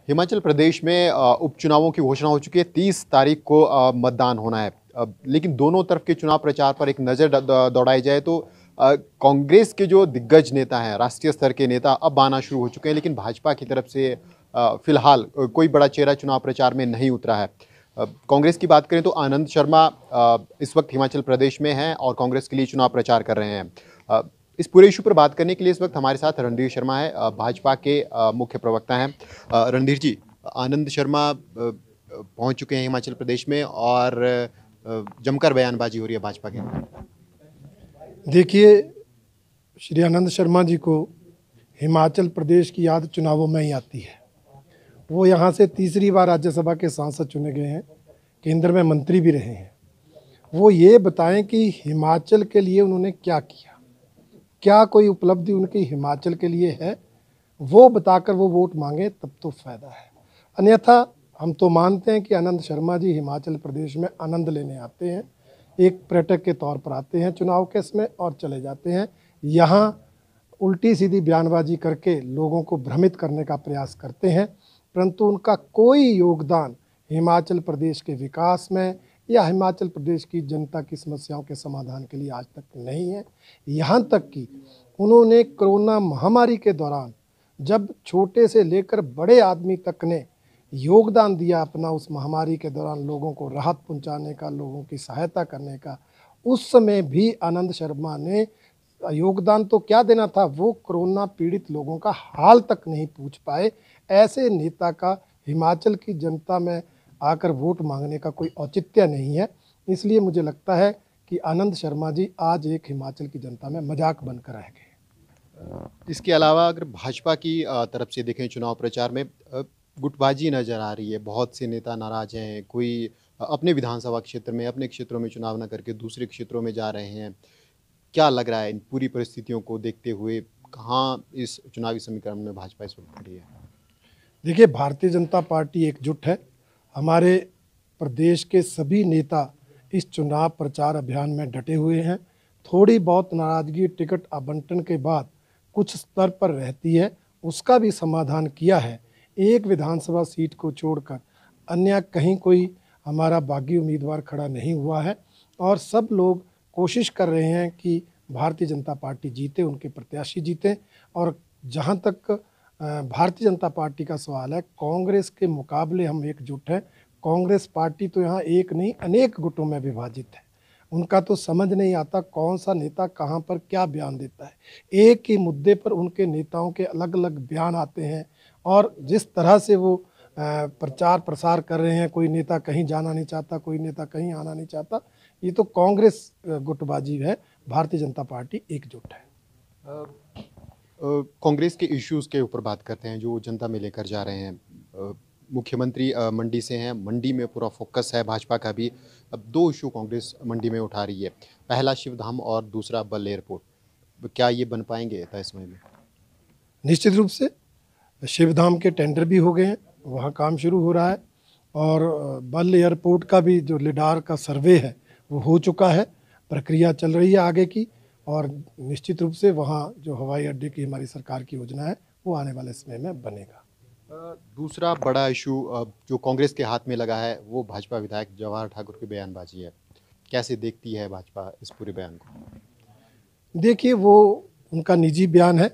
हिमाचल प्रदेश में उपचुनावों की घोषणा हो चुकी है। 30 तारीख को मतदान होना है। लेकिन दोनों तरफ के चुनाव प्रचार पर एक नज़र दौड़ाई जाए तो कांग्रेस के जो दिग्गज नेता हैं, राष्ट्रीय स्तर के नेता अब आना शुरू हो चुके हैं, लेकिन भाजपा की तरफ से फिलहाल कोई बड़ा चेहरा चुनाव प्रचार में नहीं उतरा है। कांग्रेस की बात करें तो आनंद शर्मा इस वक्त हिमाचल प्रदेश में हैं और कांग्रेस के लिए चुनाव प्रचार कर रहे हैं। इस पूरे इशू पर बात करने के लिए इस वक्त हमारे साथ रणधीर शर्मा है, भाजपा के मुख्य प्रवक्ता हैं। रणधीर जी, आनंद शर्मा पहुंच चुके हैं हिमाचल प्रदेश में और जमकर बयानबाजी हो रही है भाजपा के। देखिए, श्री आनंद शर्मा जी को हिमाचल प्रदेश की याद चुनावों में ही आती है। वो यहाँ से तीसरी बार राज्यसभा के सांसद चुने गए हैं, केंद्र में मंत्री भी रहे हैं। वो ये बताएं कि हिमाचल के लिए उन्होंने क्या किया, क्या कोई उपलब्धि उनकी हिमाचल के लिए है, वो बताकर वो वोट मांगे तब तो फ़ायदा है। अन्यथा हम तो मानते हैं कि आनंद शर्मा जी हिमाचल प्रदेश में आनंद लेने आते हैं, एक पर्यटक के तौर पर आते हैं चुनाव के समय और चले जाते हैं। यहाँ उल्टी सीधी बयानबाजी करके लोगों को भ्रमित करने का प्रयास करते हैं, परंतु उनका कोई योगदान हिमाचल प्रदेश के विकास में या हिमाचल प्रदेश की जनता की समस्याओं के समाधान के लिए आज तक नहीं है। यहाँ तक कि उन्होंने कोरोना महामारी के दौरान जब छोटे से लेकर बड़े आदमी तक ने योगदान दिया अपना, उस महामारी के दौरान लोगों को राहत पहुंचाने का, लोगों की सहायता करने का, उस समय भी आनंद शर्मा ने योगदान तो क्या देना था, वो कोरोना पीड़ित लोगों का हाल तक नहीं पूछ पाए। ऐसे नेता का हिमाचल की जनता में आकर वोट मांगने का कोई औचित्य नहीं है। इसलिए मुझे लगता है कि आनंद शर्मा जी आज एक हिमाचल की जनता में मजाक बनकर रह गए। इसके अलावा अगर भाजपा की तरफ से देखें चुनाव प्रचार में गुटबाजी नजर आ रही है। बहुत से नेता नाराज हैं, कोई अपने विधानसभा क्षेत्र में, अपने क्षेत्रों में चुनाव न करके दूसरे क्षेत्रों में जा रहे हैं। क्या लग रहा है इन पूरी परिस्थितियों को देखते हुए कहाँ इस चुनावी समीकरण में भाजपा इस वक्त खड़ी है? देखिए, भारतीय जनता पार्टी एकजुट है। हमारे प्रदेश के सभी नेता इस चुनाव प्रचार अभियान में डटे हुए हैं। थोड़ी बहुत नाराजगी टिकट आवंटन के बाद कुछ स्तर पर रहती है, उसका भी समाधान किया है। एक विधानसभा सीट को छोड़कर अन्य कहीं कोई हमारा बागी उम्मीदवार खड़ा नहीं हुआ है और सब लोग कोशिश कर रहे हैं कि भारतीय जनता पार्टी जीते, उनके प्रत्याशी जीते। और जहां तक भारतीय जनता पार्टी का सवाल है, कांग्रेस के मुकाबले हम एकजुट हैं। कांग्रेस पार्टी तो यहाँ एक नहीं अनेक गुटों में विभाजित है। उनका तो समझ नहीं आता कौन सा नेता कहाँ पर क्या बयान देता है। एक ही मुद्दे पर उनके नेताओं के अलग अलग बयान आते हैं और जिस तरह से वो प्रचार प्रसार कर रहे हैं, कोई नेता कहीं जाना नहीं चाहता, कोई नेता कहीं आना नहीं चाहता। ये तो कांग्रेस गुटबाजी है। भारतीय जनता पार्टी एकजुट है। कांग्रेस के इश्यूज के ऊपर बात करते हैं जो जनता में लेकर जा रहे हैं। मुख्यमंत्री मंडी से हैं, मंडी में पूरा फोकस है भाजपा का भी। अब दो इशू कांग्रेस मंडी में उठा रही है, पहला शिवधाम और दूसरा बल एयरपोर्ट। क्या ये बन पाएंगे तय समय में? निश्चित रूप से शिवधाम के टेंडर भी हो गए हैं, वहाँ काम शुरू हो रहा है और बल एयरपोर्ट का भी जो लिडार का सर्वे है वो हो चुका है। प्रक्रिया चल रही है आगे की और निश्चित रूप से वहाँ जो हवाई अड्डे की हमारी सरकार की योजना है वो आने वाले समय में बनेगा। दूसरा बड़ा इशू जो कांग्रेस के हाथ में लगा है वो भाजपा विधायक जवाहर ठाकुर की बयानबाजी है। कैसे देखती है भाजपा इस पूरे बयान को? देखिए, वो उनका निजी बयान है।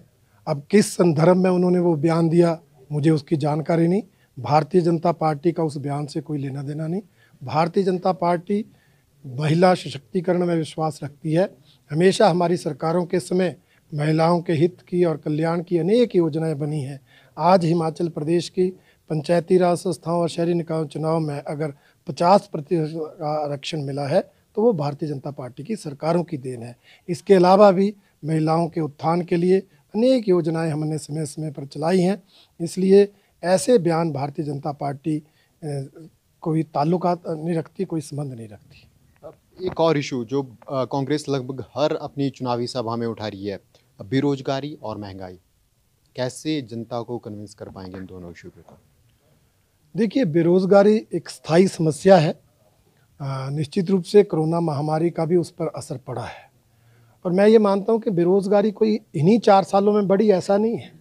अब किस संदर्भ में उन्होंने वो बयान दिया मुझे उसकी जानकारी नहीं। भारतीय जनता पार्टी का उस बयान से कोई लेना देना नहीं। भारतीय जनता पार्टी महिला सशक्तिकरण में विश्वास रखती है। हमेशा हमारी सरकारों के समय महिलाओं के हित की और कल्याण की अनेक योजनाएं बनी हैं। आज हिमाचल प्रदेश की पंचायती राज संस्थाओं और शहरी निकायों चुनाव में अगर 50% आरक्षण मिला है तो वो भारतीय जनता पार्टी की सरकारों की देन है। इसके अलावा भी महिलाओं के उत्थान के लिए अनेक योजनाएं हमने समय समय पर चलाई हैं। इसलिए ऐसे बयान भारतीय जनता पार्टी कोई ताल्लुकात नहीं रखती, कोई संबंध नहीं रखती। एक और इशू जो कांग्रेस लगभग हर अपनी चुनावी सभा में उठा रही है, बेरोजगारी और महंगाई। कैसे जनता को कन्विंस कर पाएंगे इन दोनों इशू पे? देखिए, बेरोजगारी एक स्थायी समस्या है। निश्चित रूप से कोरोना महामारी का भी उस पर असर पड़ा है और मैं ये मानता हूँ कि बेरोजगारी कोई इन्हीं 4 सालों में बढ़ी ऐसा नहीं है।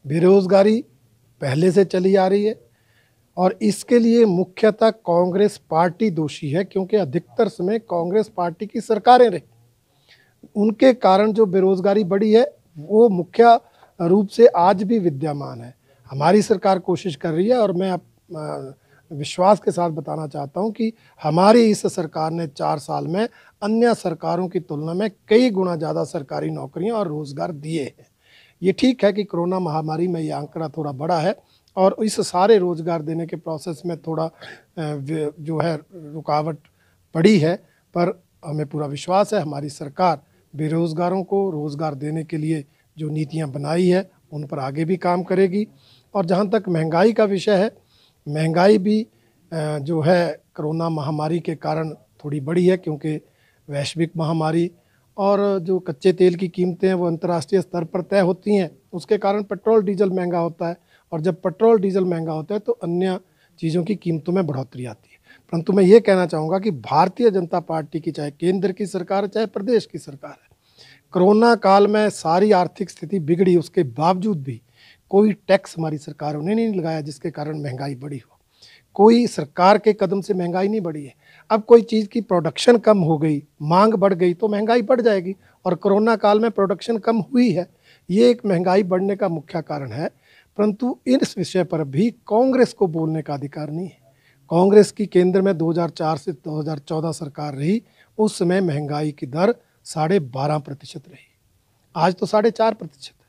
बेरोजगारी पहले से चली आ रही है और इसके लिए मुख्यतः कांग्रेस पार्टी दोषी है, क्योंकि अधिकतर समय कांग्रेस पार्टी की सरकारें रही, उनके कारण जो बेरोजगारी बढ़ी है वो मुख्य रूप से आज भी विद्यमान है। हमारी सरकार कोशिश कर रही है और मैं विश्वास के साथ बताना चाहता हूं कि हमारी इस सरकार ने 4 साल में अन्य सरकारों की तुलना में कई गुना ज़्यादा सरकारी नौकरियां और रोज़गार दिए हैं। ये ठीक है कि कोरोना महामारी में ये आंकड़ा थोड़ा बड़ा है और इस सारे रोज़गार देने के प्रोसेस में थोड़ा जो है रुकावट पड़ी है, पर हमें पूरा विश्वास है हमारी सरकार बेरोज़गारों को रोज़गार देने के लिए जो नीतियां बनाई है उन पर आगे भी काम करेगी। और जहां तक महंगाई का विषय है, महंगाई भी जो है कोरोना महामारी के कारण थोड़ी बढ़ी है, क्योंकि वैश्विक महामारी और जो कच्चे तेल की कीमतें हैं वो अंतर्राष्ट्रीय स्तर पर तय होती हैं, उसके कारण पेट्रोल डीजल महंगा होता है और जब पेट्रोल डीजल महंगा होता है तो अन्य चीज़ों की कीमतों में बढ़ोतरी आती है। परंतु मैं ये कहना चाहूँगा कि भारतीय जनता पार्टी की चाहे केंद्र की सरकार है चाहे प्रदेश की सरकार है, कोरोना काल में सारी आर्थिक स्थिति बिगड़ी, उसके बावजूद भी कोई टैक्स हमारी सरकारों ने नहीं लगाया जिसके कारण महंगाई बढ़ी हो। कोई सरकार के कदम से महंगाई नहीं बढ़ी है। अब कोई चीज़ की प्रोडक्शन कम हो गई, मांग बढ़ गई तो महंगाई बढ़ जाएगी, और कोरोना काल में प्रोडक्शन कम हुई है, ये एक महंगाई बढ़ने का मुख्य कारण है। परंतु इस विषय पर भी कांग्रेस को बोलने का अधिकार नहीं है। कांग्रेस की केंद्र में 2004 से 2014 सरकार रही, उस समय महंगाई की दर 12.5% रही, आज तो 4.5% है।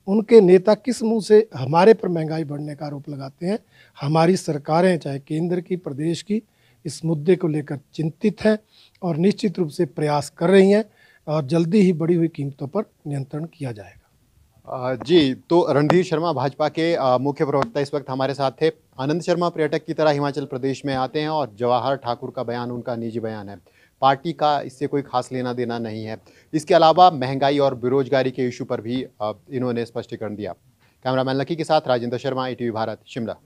उनके नेता किस मुंह से हमारे पर महंगाई बढ़ने का आरोप लगाते हैं? हमारी सरकारें चाहे केंद्र की प्रदेश की इस मुद्दे को लेकर चिंतित हैं और निश्चित रूप से प्रयास कर रही हैं और जल्दी ही बढ़ी हुई कीमतों पर नियंत्रण किया जाएगा। जी, तो रणधीर शर्मा भाजपा के मुख्य प्रवक्ता इस वक्त हमारे साथ थे। आनंद शर्मा पर्यटक की तरह हिमाचल प्रदेश में आते हैं और जवाहर ठाकुर का बयान उनका निजी बयान है, पार्टी का इससे कोई खास लेना देना नहीं है। इसके अलावा महंगाई और बेरोजगारी के इशू पर भी इन्होंने स्पष्टीकरण दिया। कैमरामैन लकी के साथ राजेंद्र शर्मा, ईटीवी भारत, शिमला।